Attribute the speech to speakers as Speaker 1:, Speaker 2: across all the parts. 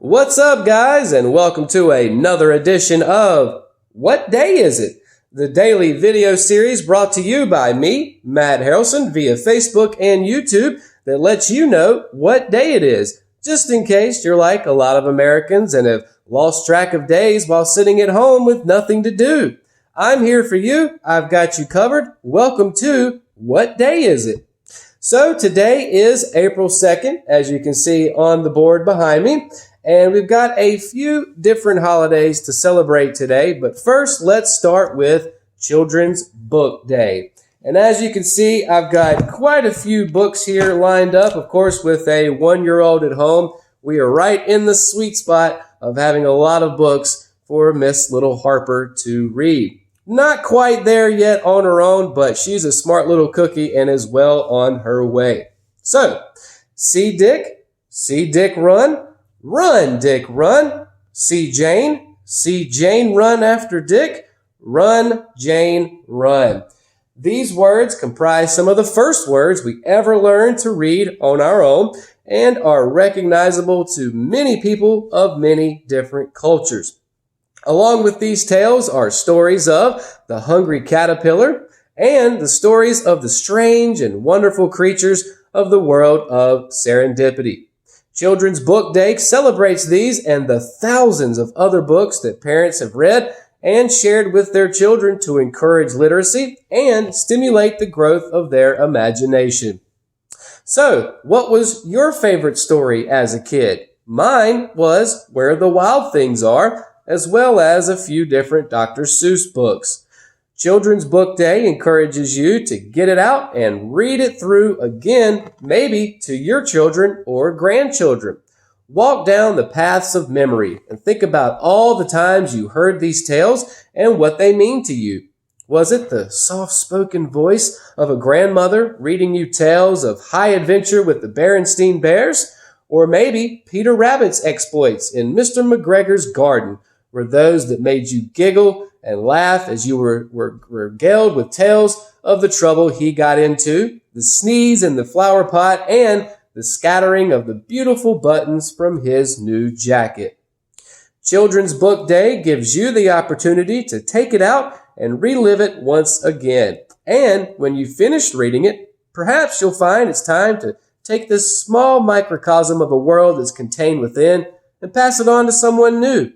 Speaker 1: What's up, guys, and welcome to another edition of What Day Is It? The daily video series brought to you by me, Matt Harrelson, via Facebook and YouTube that lets you know what day it is, just in case you're like a lot of Americans and have lost track of days while sitting at home with nothing to do. I'm here for you. I've got you covered. Welcome to What Day Is It? So today is April 2nd, as you can see on the board behind me, and we've got a few different holidays to celebrate today, but first let's start with Children's Book Day. And as you can see, I've got quite a few books here lined up. Of course, with a one-year-old at home, we are right in the sweet spot of having a lot of books for Miss Little Harper to read. Not quite there yet on her own, but she's a smart little cookie and is well on her way. So, see Dick run, run Dick run. See Jane run after Dick, run Jane run. These words comprise some of the first words we ever learned to read on our own and are recognizable to many people of many different cultures. Along with these tales are stories of the hungry caterpillar and the stories of the strange and wonderful creatures of the world of serendipity. Children's Book Day celebrates these and the thousands of other books that parents have read and shared with their children to encourage literacy and stimulate the growth of their imagination. So, what was your favorite story as a kid? Mine was Where the Wild Things Are, as well as a few different Dr. Seuss books. Children's Book Day encourages you to get it out and read it through again, maybe to your children or grandchildren. Walk down the paths of memory and think about all the times you heard these tales and what they mean to you. Was it the soft-spoken voice of a grandmother reading you tales of high adventure with the Berenstain Bears? Or maybe Peter Rabbit's exploits in Mr. McGregor's garden were those that made you giggle and laugh as you were regaled with tales of the trouble he got into, the sneeze in the flower pot, and the scattering of the beautiful buttons from his new jacket. Children's Book Day gives you the opportunity to take it out and relive it once again. And when you finish reading it, perhaps you'll find it's time to take this small microcosm of a world that's contained within and pass it on to someone new.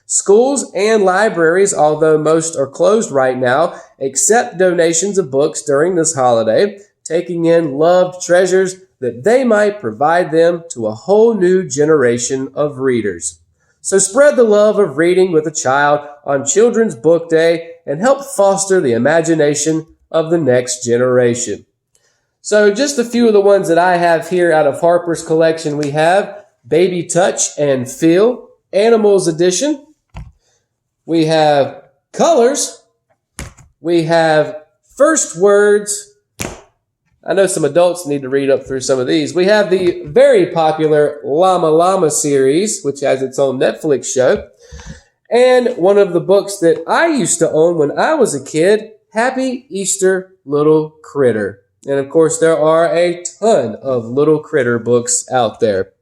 Speaker 1: Schools and libraries, although most are closed right now, accept donations of books during this holiday, taking in loved treasures that they might provide them to a whole new generation of readers. So spread the love of reading with a child on Children's Book Day and help foster the imagination of the next generation. So just a few of the ones that I have here out of Harper's collection. We have Baby Touch and Feel, Animals Edition. We have Colors. We have First Words. I know some adults need to read up through some of these. We have the very popular Llama Llama series, which has its own Netflix show. And one of the books that I used to own when I was a kid, Happy Easter Little Critter. And of course, there are a ton of Little Critter books out there.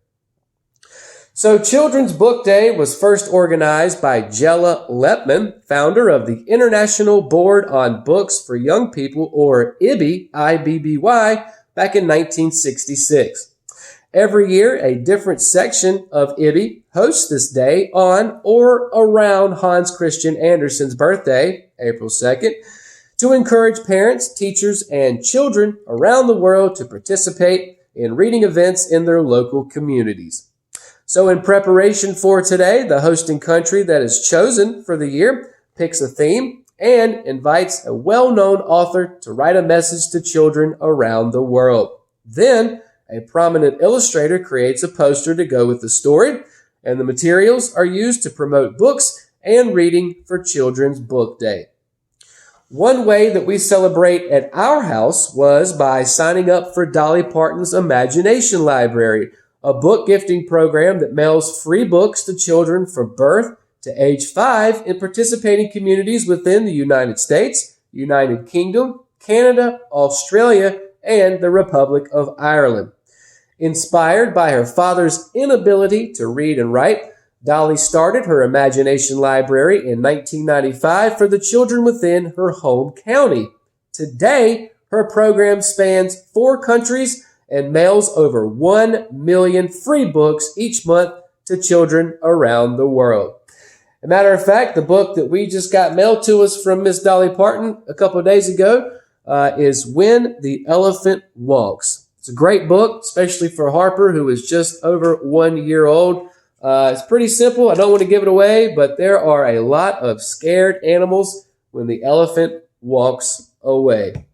Speaker 1: So Children's Book Day was first organized by Jella Lepman, founder of the International Board on Books for Young People, or IBBY, I-B-B-Y, back in 1966. Every year, a different section of IBBY hosts this day on or around Hans Christian Andersen's birthday, April 2nd, to encourage parents, teachers, and children around the world to participate in reading events in their local communities. So in preparation for today, the hosting country that is chosen for the year picks a theme and invites a well-known author to write a message to children around the world. Then, a prominent illustrator creates a poster to go with the story, and the materials are used to promote books and reading for Children's Book Day. One way that we celebrate at our house was by signing up for Dolly Parton's Imagination Library, a book gifting program that mails free books to children from birth to age 5 in participating communities within the United States, United Kingdom, Canada, Australia, and the Republic of Ireland. Inspired by her father's inability to read and write, Dolly started her imagination library in 1995 for the children within her home county. Today, her program spans 4 countries and mails over 1 million free books each month to children around the world. As a matter of fact, the book that we just got mailed to us from Miss Dolly Parton a couple of days ago is When the Elephant Walks. It's a great book, especially for Harper, who is just over 1 year old. It's pretty simple. I don't want to give it away, but there are a lot of scared animals when the elephant walks away.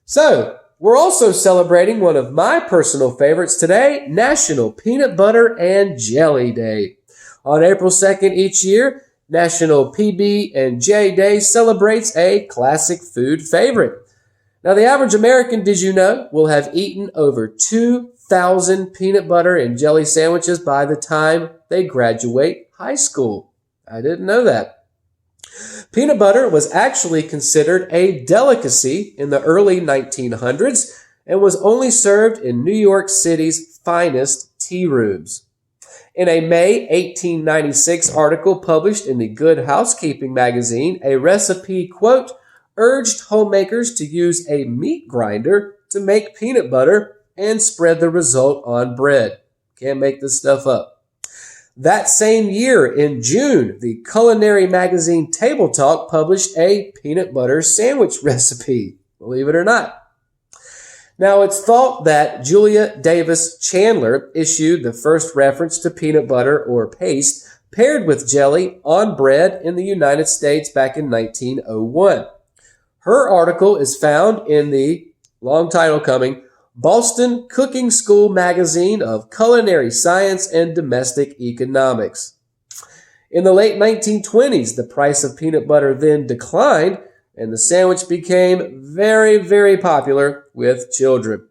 Speaker 1: So, we're also celebrating one of my personal favorites today, National Peanut Butter and Jelly Day. On April 2nd each year, National PB&J Day celebrates a classic food favorite. Now, the average American, did you know, will have eaten over 2,000 peanut butter and jelly sandwiches by the time they graduate high school. I didn't know that. Peanut butter was actually considered a delicacy in the early 1900s and was only served in New York City's finest tea rooms. In a May 1896 article published in the Good Housekeeping magazine, a recipe, quote, urged homemakers to use a meat grinder to make peanut butter and spread the result on bread. Can't make this stuff up. That same year, in June, the culinary magazine Table Talk published a peanut butter sandwich recipe, believe it or not. Now, it's thought that Julia Davis Chandler issued the first reference to peanut butter or paste paired with jelly on bread in the United States back in 1901. Her article is found in the, long title coming, Boston Cooking School Magazine of Culinary Science and Domestic Economics. In the late 1920s, the price of peanut butter then declined, and the sandwich became very, very popular with children.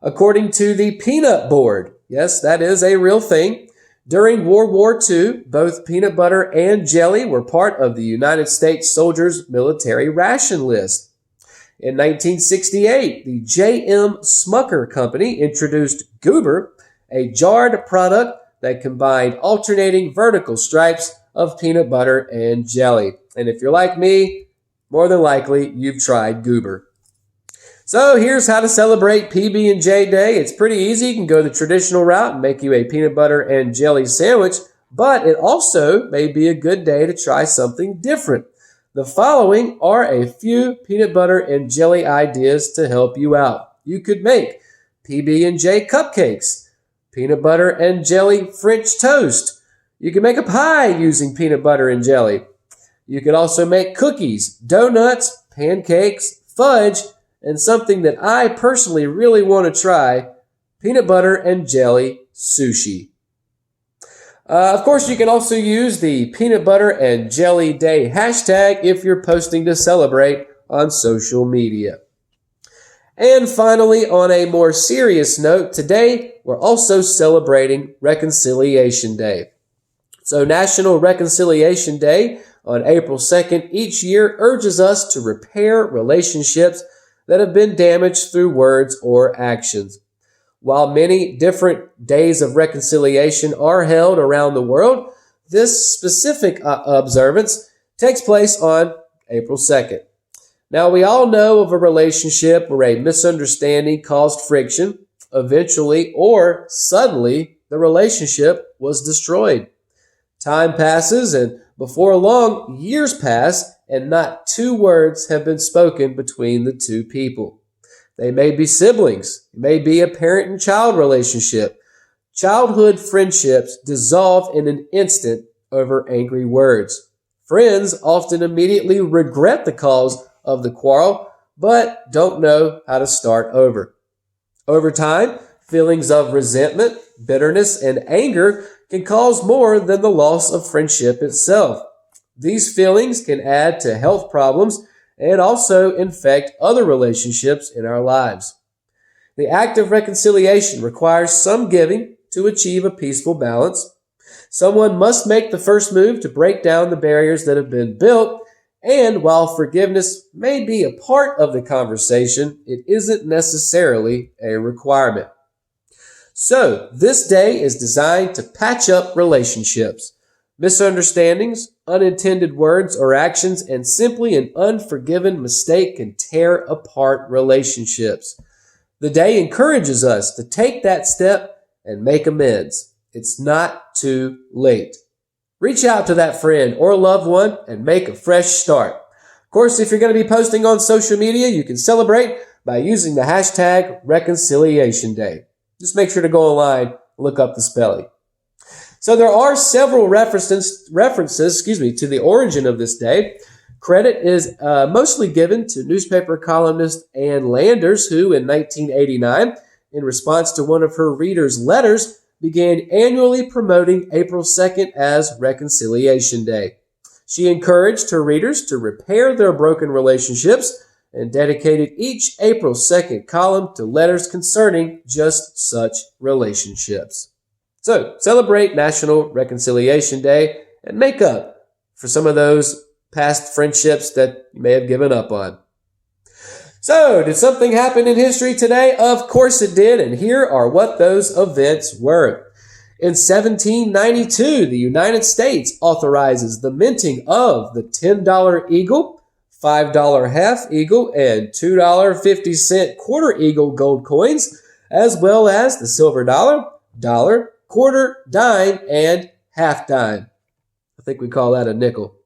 Speaker 1: According to the Peanut Board, yes, that is a real thing, during World War II, both peanut butter and jelly were part of the United States soldiers' military ration list. In 1968, the J.M. Smucker Company introduced Goober, a jarred product that combined alternating vertical stripes of peanut butter and jelly. And if you're like me, more than likely you've tried Goober. So here's how to celebrate PB&J Day. It's pretty easy. You can go the traditional route and make you a peanut butter and jelly sandwich, but it also may be a good day to try something different. The following are a few peanut butter and jelly ideas to help you out. You could make PB&J cupcakes, peanut butter and jelly French toast. You can make a pie using peanut butter and jelly. You could also make cookies, donuts, pancakes, fudge, and something that I personally really want to try, peanut butter and jelly sushi. Of course, you can also use the Peanut Butter and Jelly Day hashtag if you're posting to celebrate on social media. And finally, on a more serious note, today we're also celebrating Reconciliation Day. So National Reconciliation Day on April 2nd each year urges us to repair relationships that have been damaged through words or actions. While many different days of reconciliation are held around the world, this specific observance takes place on April 2nd. Now, we all know of a relationship where a misunderstanding caused friction. Eventually, or suddenly, the relationship was destroyed. Time passes, and before long, years pass, and not 2 words have been spoken between the 2 people. They may be siblings. It may be a parent and child relationship. Childhood friendships dissolve in an instant over angry words. Friends often immediately regret the cause of the quarrel, but don't know how to start over. Over time, feelings of resentment, bitterness, and anger can cause more than the loss of friendship itself. These feelings can add to health problems and also infect other relationships in our lives. The act of reconciliation requires some giving to achieve a peaceful balance. Someone must make the first move to break down the barriers that have been built, and while forgiveness may be a part of the conversation, it isn't necessarily a requirement. So, this day is designed to patch up relationships. Misunderstandings, unintended words or actions, and simply an unforgiven mistake can tear apart relationships. The day encourages us to take that step and make amends. It's not too late. Reach out to that friend or loved one and make a fresh start. Of course, if you're going to be posting on social media, you can celebrate by using the hashtag Reconciliation Day. Just make sure to go online and look up the spelling. So there are several references to the origin of this day. Credit is mostly given to newspaper columnist Ann Landers, who in 1989, in response to one of her readers' letters, began annually promoting April 2nd as Reconciliation Day. She encouraged her readers to repair their broken relationships and dedicated each April 2nd column to letters concerning just such relationships. So, celebrate National Reconciliation Day and make up for some of those past friendships that you may have given up on. So, did something happen in history today? Of course it did, and here are what those events were. In 1792, the United States authorizes the minting of the $10 eagle, $5 half eagle, and $2.50 quarter eagle gold coins, as well as the silver dollar, quarter, dime, and half dime. I think we call that a nickel.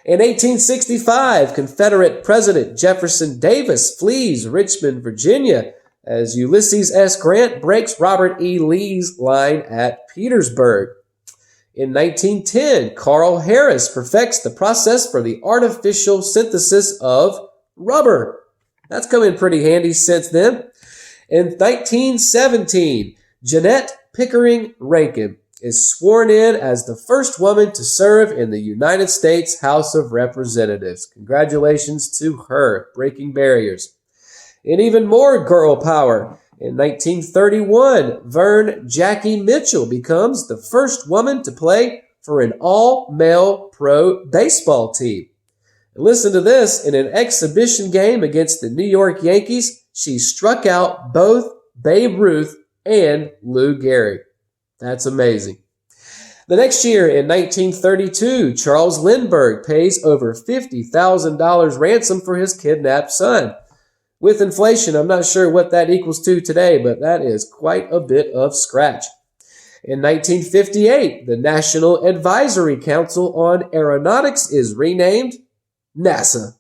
Speaker 1: In 1865, Confederate President Jefferson Davis flees Richmond, Virginia, as Ulysses S. Grant breaks Robert E. Lee's line at Petersburg. In 1910, Carl Harris perfects the process for the artificial synthesis of rubber. That's come in pretty handy since then. In 1917, Jeanette Pickering Rankin is sworn in as the first woman to serve in the United States House of Representatives. Congratulations to her, breaking barriers. And even more girl power, in 1931, Vern Jackie Mitchell becomes the first woman to play for an all-male pro baseball team. And listen to this, in an exhibition game against the New York Yankees, she struck out both Babe Ruth and Lou Gehrig. That's amazing. The next year, in 1932, Charles Lindbergh pays over $50,000 ransom for his kidnapped son. With inflation, I'm not sure what that equals to today, but that is quite a bit of scratch. In 1958, the National Advisory Council on Aeronautics is renamed NASA.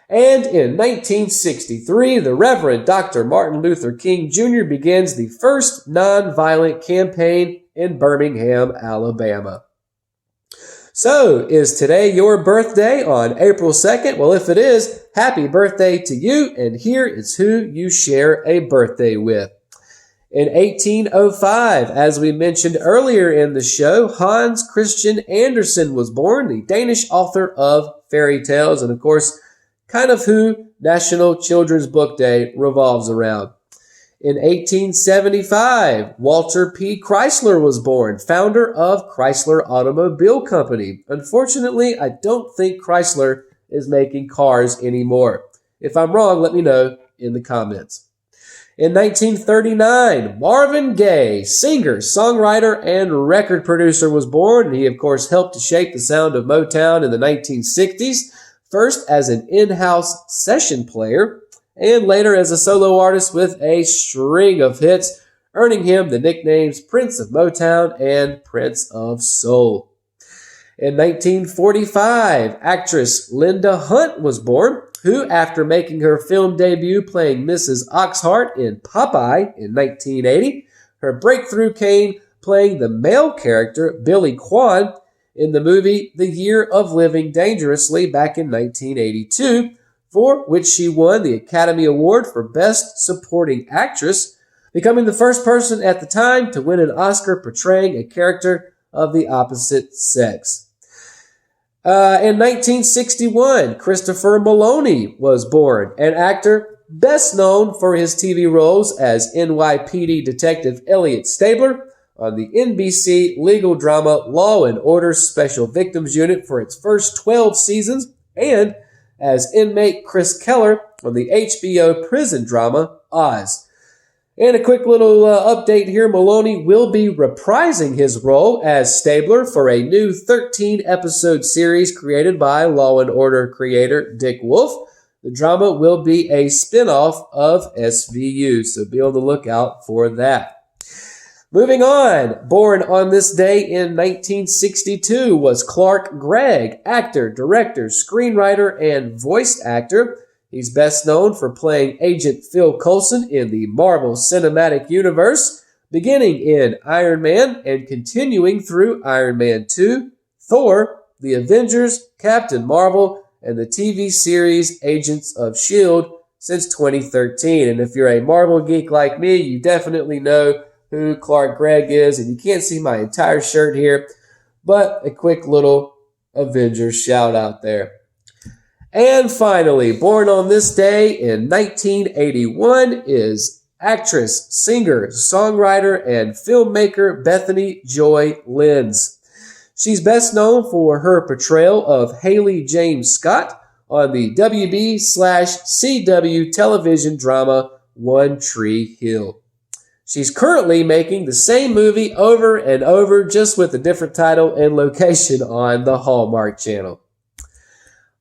Speaker 1: And in 1963, the Reverend Dr. Martin Luther King Jr. begins the first nonviolent campaign in Birmingham, Alabama. So, is today your birthday on April 2nd? Well, if it is, happy birthday to you, and here is who you share a birthday with. In 1805, as we mentioned earlier in the show, Hans Christian Andersen was born, the Danish author of fairy tales, and of course, kind of who National Children's Book Day revolves around. In 1875, Walter P. Chrysler was born, founder of Chrysler Automobile Company. Unfortunately, I don't think Chrysler is making cars anymore. If I'm wrong, let me know in the comments. In 1939, Marvin Gaye, singer, songwriter, and record producer, was born. He, of course, helped to shape the sound of Motown in the 1960s, first as an in-house session player, and later as a solo artist with a string of hits, earning him the nicknames Prince of Motown and Prince of Soul. In 1945, actress Linda Hunt was born, who, after making her film debut playing Mrs. Oxheart in Popeye in 1980, her breakthrough came playing the male character Billy Kwan in the movie The Year of Living Dangerously back in 1982, for which she won the Academy Award for Best Supporting Actress, becoming the first person at the time to win an Oscar portraying a character of the opposite sex. In 1961, Christopher Maloney was born, an actor best known for his TV roles as NYPD Detective Elliot Stabler on the NBC legal drama Law and Order Special Victims Unit for its first 12 seasons, and as inmate Chris Keller on the HBO prison drama Oz. And a quick little update here. Maloney will be reprising his role as Stabler for a new 13-episode series created by Law & Order creator Dick Wolf. The drama will be a spinoff of SVU, so be on the lookout for that. Moving on, born on this day in 1962 was Clark Gregg, actor, director, screenwriter, and voice actor. He's best known for playing Agent Phil Coulson in the Marvel Cinematic Universe, beginning in Iron Man and continuing through Iron Man 2, Thor, The Avengers, Captain Marvel, and the TV series Agents of S.H.I.E.L.D. since 2013. And if you're a Marvel geek like me, you definitely know who Clark Gregg is, and you can't see my entire shirt here, but a quick little Avengers shout out there. And finally, born on this day in 1981 is actress, singer, songwriter, and filmmaker Bethany Joy Lenz. She's best known for her portrayal of Haley James Scott on the WB/CW television drama One Tree Hill. She's currently making the same movie over and over, just with a different title and location on the Hallmark Channel.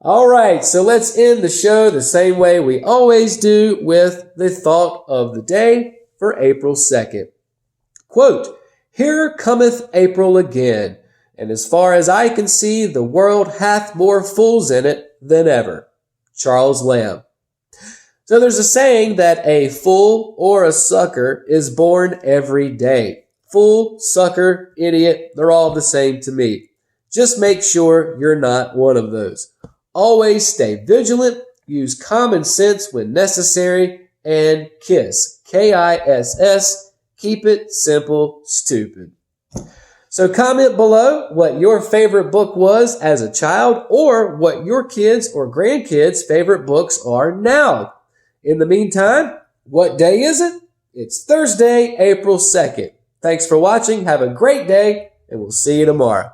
Speaker 1: All right, so let's end the show the same way we always do, with the thought of the day for April 2nd. Quote, "Here cometh April again, and as far as I can see, the world hath more fools in it than ever." Charles Lamb. So there's a saying that a fool or a sucker is born every day. Fool, sucker, idiot, they're all the same to me. Just make sure you're not one of those. Always stay vigilant, use common sense when necessary, and KISS, K-I-S-S, keep it simple, stupid. So comment below what your favorite book was as a child, or what your kids' or grandkids' favorite books are now. In the meantime, what day is it? It's Thursday, April 2nd. Thanks for watching. Have a great day, and we'll see you tomorrow.